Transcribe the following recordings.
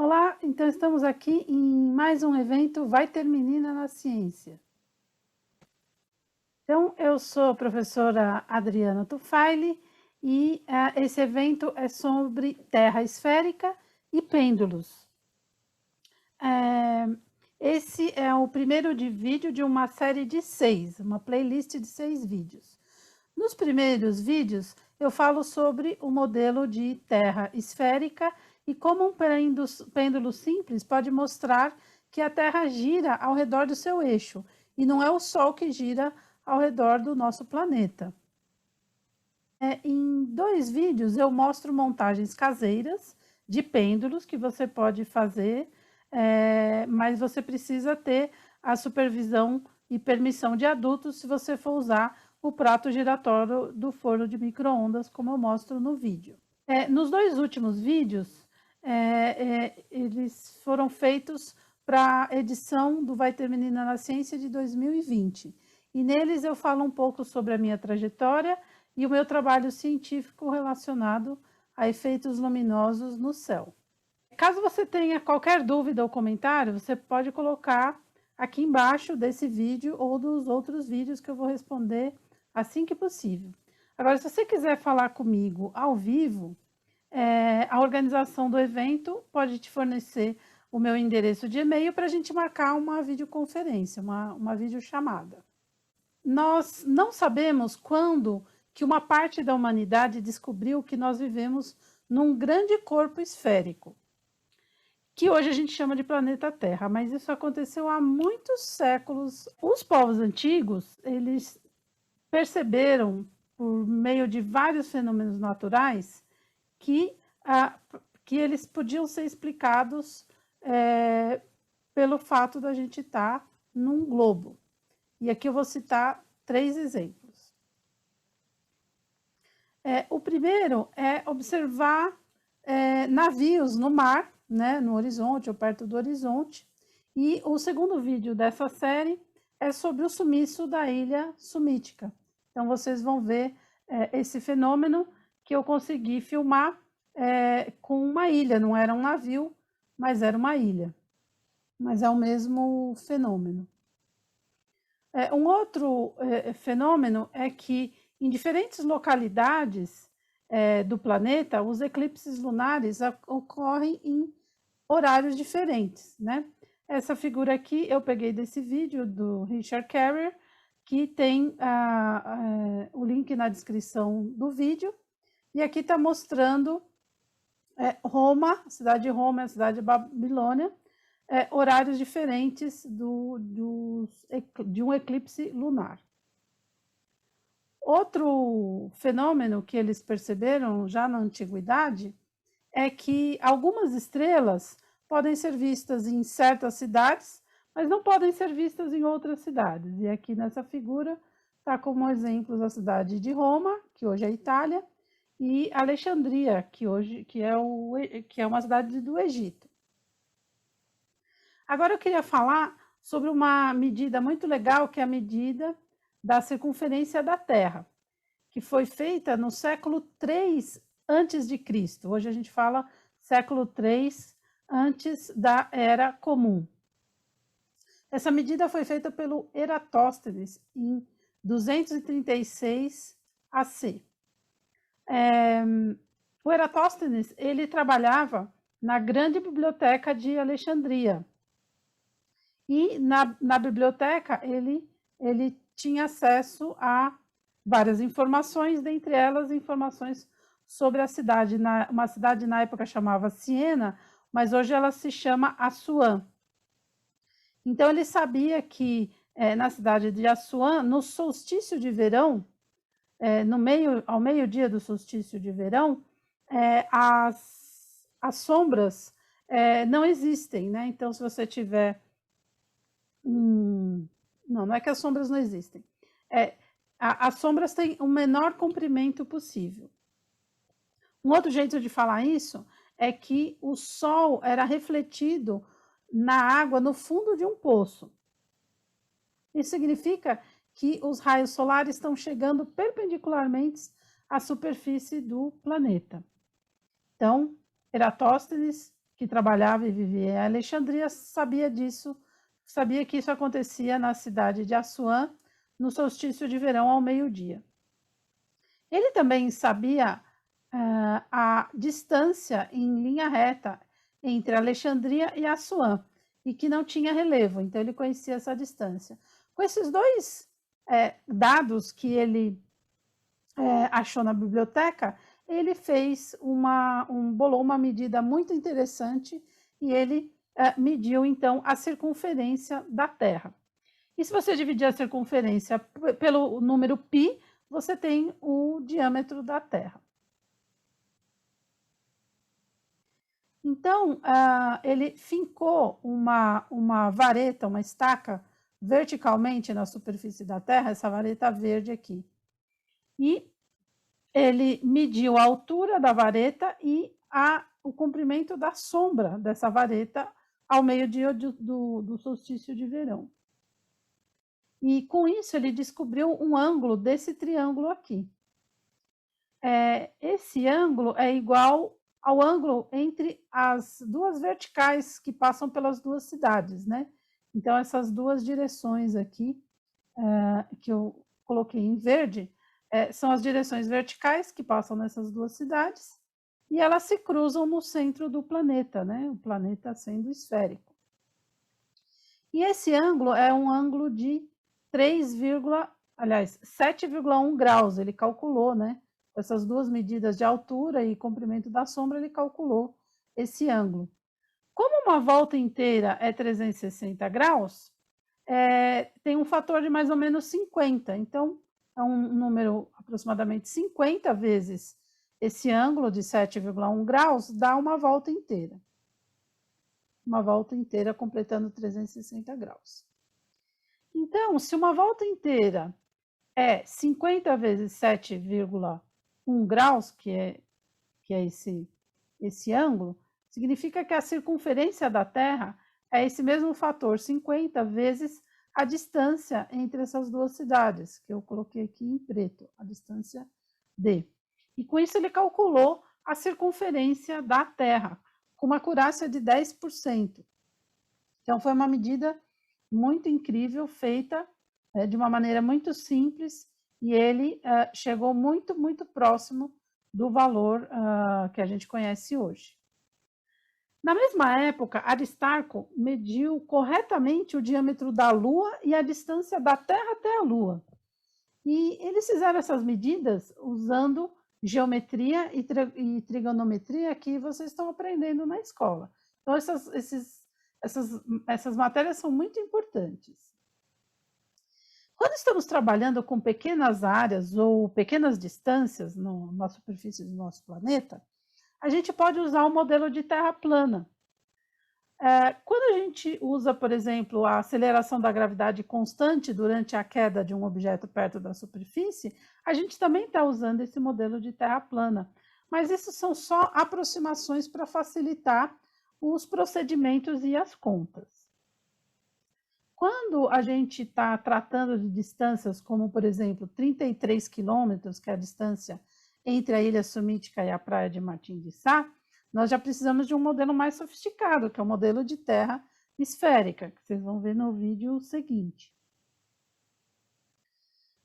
Olá, então estamos aqui em mais um evento Vai Ter Menina na Ciência. Então, eu sou a professora Adriana Tufaili e esse evento é sobre terra esférica e pêndulos. Esse é o primeiro vídeo de uma série de 6, uma playlist de 6 vídeos. Nos primeiros vídeos, eu falo sobre o modelo de terra esférica e como um pêndulo simples pode mostrar que a Terra gira ao redor do seu eixo e não é o Sol que gira ao redor do nosso planeta. Em 2 vídeos eu mostro montagens caseiras de pêndulos que você pode fazer, mas você precisa ter a supervisão e permissão de adultos se você for usar o prato giratório do forno de micro-ondas, como eu mostro no vídeo. Nos 2 últimos vídeos, eles foram feitos para a edição do Vai Ter Menina na Ciência de 2020. E neles eu falo um pouco sobre a minha trajetória e o meu trabalho científico relacionado a efeitos luminosos no céu. Caso você tenha qualquer dúvida ou comentário, você pode colocar aqui embaixo desse vídeo ou dos outros vídeos que eu vou responder assim que possível. Agora, se você quiser falar comigo ao vivo, a organização do evento pode te fornecer o meu endereço de e-mail para a gente marcar uma videoconferência, uma videochamada. Nós não sabemos quando que uma parte da humanidade descobriu que nós vivemos num grande corpo esférico, que hoje a gente chama de planeta Terra, mas isso aconteceu há muitos séculos. Os povos antigos, eles perceberam, por meio de vários fenômenos naturais, que eles podiam ser explicados pelo fato da gente estar num globo. E aqui eu vou citar 3 exemplos. O primeiro é observar navios no mar, né, no horizonte ou perto do horizonte. E o segundo vídeo dessa série é sobre o sumiço da ilha Sumítica. Então, vocês vão ver esse fenômeno que eu consegui filmar com uma ilha, não era um navio, mas era uma ilha. Mas é o mesmo fenômeno. Um outro fenômeno é que em diferentes localidades do planeta, os eclipses lunares ocorrem em horários diferentes, né? Essa figura aqui eu peguei desse vídeo do Richard Carrier, que tem o link na descrição do vídeo, e aqui está mostrando Roma, a cidade de Roma, a cidade de Babilônia, horários diferentes de um eclipse lunar. Outro fenômeno que eles perceberam já na antiguidade é que algumas estrelas podem ser vistas em certas cidades, mas não podem ser vistas em outras cidades. E aqui nessa figura está como exemplos a cidade de Roma, que hoje é Itália, e Alexandria, que é uma cidade do Egito. Agora eu queria falar sobre uma medida muito legal, que é a medida da circunferência da Terra, que foi feita no século 3 antes de Cristo. Hoje a gente fala século 3 antes da Era Comum. Essa medida foi feita pelo Eratóstenes em 236 AC. O Eratóstenes, ele trabalhava na grande biblioteca de Alexandria. E na biblioteca ele tinha acesso a várias informações, dentre elas informações sobre a cidade, uma cidade na época chamava Siena, mas hoje ela se chama Assuã. Então ele sabia que na cidade de Assuã, no solstício de verão, ao meio-dia do solstício de verão, as sombras não existem, né? Então, se você tiver não é que as sombras não existem. As sombras têm o menor comprimento possível. Um outro jeito de falar isso é que o sol era refletido na água no fundo de um poço. Isso significa que os raios solares estão chegando perpendicularmente à superfície do planeta. Então, Eratóstenes, que trabalhava e vivia em Alexandria sabia disso, sabia que isso acontecia na cidade de Assuã, no solstício de verão ao meio-dia. Ele também sabia a distância em linha reta entre Alexandria e Assuã, e que não tinha relevo, então ele conhecia essa distância. Com esses dois dados que ele achou na biblioteca, ele fez bolou uma medida muito interessante e ele mediu, então, a circunferência da Terra. E se você dividir a circunferência pelo número π, você tem o diâmetro da Terra. Então, ele fincou uma vareta, uma estaca, verticalmente na superfície da Terra, essa vareta verde aqui. E ele mediu a altura da vareta e o comprimento da sombra dessa vareta ao meio-dia do solstício de verão. E com isso ele descobriu um ângulo desse triângulo aqui. Esse ângulo é igual ao ângulo entre as duas verticais que passam pelas duas cidades, né? Então, essas duas direções aqui, que eu coloquei em verde, são as direções verticais que passam nessas duas cidades, e elas se cruzam no centro do planeta, né? O planeta sendo esférico. E esse ângulo é um ângulo de 7,1 graus, ele calculou, né? Essas duas medidas de altura e comprimento da sombra, ele calculou esse ângulo. Como uma volta inteira é 360 graus, tem um fator de mais ou menos 50, então é um número aproximadamente 50 vezes esse ângulo de 7,1 graus, dá uma volta inteira. Uma volta inteira completando 360 graus. Então, se uma volta inteira é 50 vezes 7,1 graus, que é esse ângulo, significa que a circunferência da Terra é esse mesmo fator, 50 vezes a distância entre essas duas cidades, que eu coloquei aqui em preto, a distância D. E com isso ele calculou a circunferência da Terra, com uma acurácia de 10%. Então, foi uma medida muito incrível, feita de uma maneira muito simples, e ele chegou muito, muito próximo do valor que a gente conhece hoje. Na mesma época, Aristarco mediu corretamente o diâmetro da Lua e a distância da Terra até a Lua. E eles fizeram essas medidas usando geometria e trigonometria que vocês estão aprendendo na escola. Então, essas matérias são muito importantes. Quando estamos trabalhando com pequenas áreas ou pequenas distâncias na superfície do nosso planeta, a gente pode usar o modelo de terra plana. Quando a gente usa, por exemplo, a aceleração da gravidade constante durante a queda de um objeto perto da superfície, a gente também está usando esse modelo de terra plana. Mas isso são só aproximações para facilitar os procedimentos e as contas. Quando a gente está tratando de distâncias como, por exemplo, 33 quilômetros, que é a distância entre a Ilha Sumítica e a praia de Martim de Sá, nós já precisamos de um modelo mais sofisticado, que é o modelo de terra esférica, que vocês vão ver no vídeo seguinte.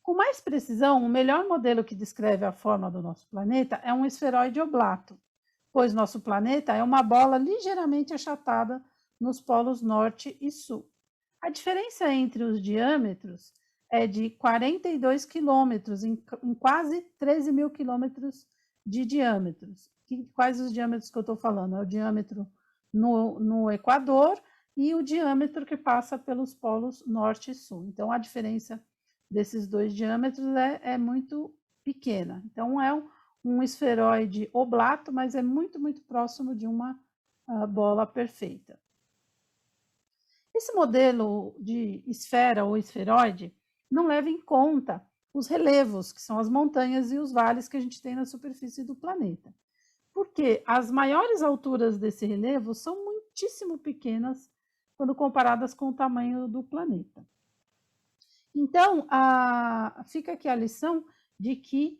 Com mais precisão, o melhor modelo que descreve a forma do nosso planeta é um esferoide oblato, pois nosso planeta é uma bola ligeiramente achatada nos polos norte e sul. A diferença entre os diâmetros é de 42 quilômetros, em quase 13 mil quilômetros de diâmetros. Quais os diâmetros que eu estou falando? É o diâmetro no Equador e o diâmetro que passa pelos polos norte e sul. Então, a diferença desses dois diâmetros é muito pequena. Então, é um esferoide oblato, mas é muito, muito próximo de uma bola perfeita. Esse modelo de esfera ou esferoide não leva em conta os relevos, que são as montanhas e os vales que a gente tem na superfície do planeta. Porque as maiores alturas desse relevo são muitíssimo pequenas quando comparadas com o tamanho do planeta. Então, fica aqui a lição de que,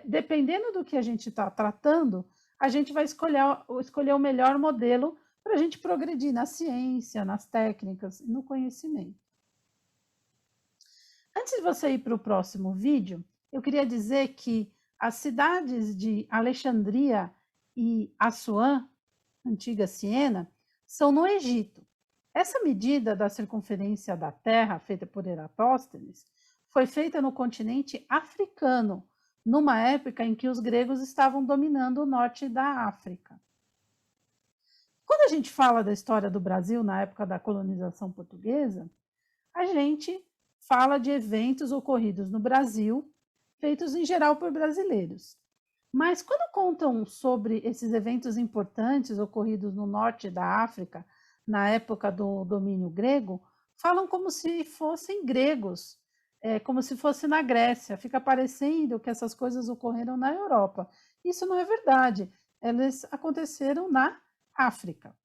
dependendo do que a gente está tratando, a gente vai escolher o melhor modelo para a gente progredir na ciência, nas técnicas, no conhecimento. Antes de você ir para o próximo vídeo, eu queria dizer que as cidades de Alexandria e Assuã, antiga Siena, são no Egito. Essa medida da circunferência da Terra, feita por Eratóstenes, foi feita no continente africano, numa época em que os gregos estavam dominando o norte da África. Quando a gente fala da história do Brasil na época da colonização portuguesa, a gente fala de eventos ocorridos no Brasil, feitos em geral por brasileiros. Mas quando contam sobre esses eventos importantes ocorridos no norte da África, na época do domínio grego, falam como se fossem gregos, como se fosse na Grécia. Fica parecendo que essas coisas ocorreram na Europa. Isso não é verdade. Elas aconteceram na África.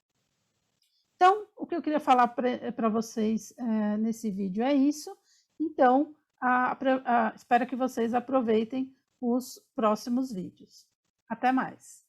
Então, o que eu queria falar para vocês nesse vídeo é isso. Então, espero que vocês aproveitem os próximos vídeos. Até mais!